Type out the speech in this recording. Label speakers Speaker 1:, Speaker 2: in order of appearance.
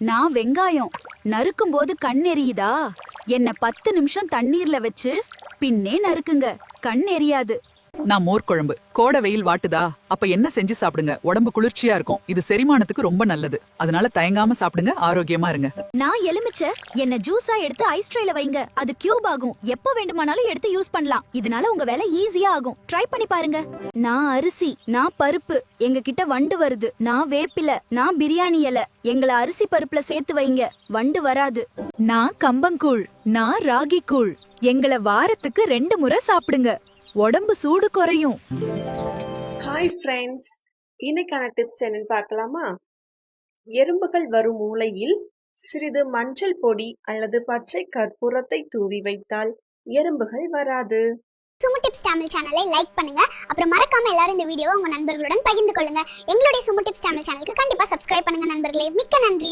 Speaker 1: நான் வெங்காயம் நறுக்கும் போது கண் எரியுதா? என்ன 10 நிமிஷம் தண்ணீர்ல வச்சு பின்னே நறுக்குங்க, கண் எரியாது.
Speaker 2: நான் மோர் குழம்பு. கோடை வெயில் வாட்டுதா, அப்ப என்ன செஞ்சு சாப்பிடுங்க, உடம்பு குளிர்ச்சியா இருக்கும். இது செரிமானத்துக்கு ரொம்ப நல்லது. அதனால தயங்காம சாப்பிடுங்க, ஆரோக்கியமா இருங்க.
Speaker 1: நான் எலுமிச்சை, என்ன ஜூஸா எடுத்து ஐஸ் ட்ரேல வைங்க, அது கியூப் ஆகும். எப்ப வேண்டுமானாலும் எடுத்து யூஸ் பண்ணலாம். இதனால உங்க வேலை ஈஸியா ஆகும். ட்ரை பண்ணி பாருங்க. நான் அரிசி, நான் பருப்பு, எங்க கிட்ட வண்டு வருது. நான் வேப்பில, நான் பிரியாணி இலை. எங்களை அரிசி பருப்புல சேர்த்து வைங்க, வண்டு வராது. நான் கம்பங்கூழ், நான் ராகி கூழ். எங்களை வாரத்துக்கு 2 முறை சாப்பிடுங்க, உடம்பு சூடு குறையும்.
Speaker 3: ஹாய் ஃப்ரெண்ட்ஸ், இன்னைக்கான டிப்ஸ் என்னன்னு பார்க்கலாமா? எறும்புகள் வரும் மூலையில் சிறிது மஞ்சள் பொடி அல்லது பச்சை கற்பூரத்தை தூவி வைத்தால் எறும்புகள் வராது.
Speaker 4: சுமு டிப்ஸ் தமிழ் சேனலை லைக் பண்ணுங்க. அப்புறம் மறக்காம எல்லாரும் இந்த வீடியோவை உங்க நண்பர்களுடன் பகிர்ந்து கொள்ளுங்க. எங்களுடைய சுமு டிப்ஸ் தமிழ் சேனலுக்கு கண்டிப்பா சப்ஸ்கிரைப் பண்ணுங்க நண்பர்களே. மிக்க நன்றி.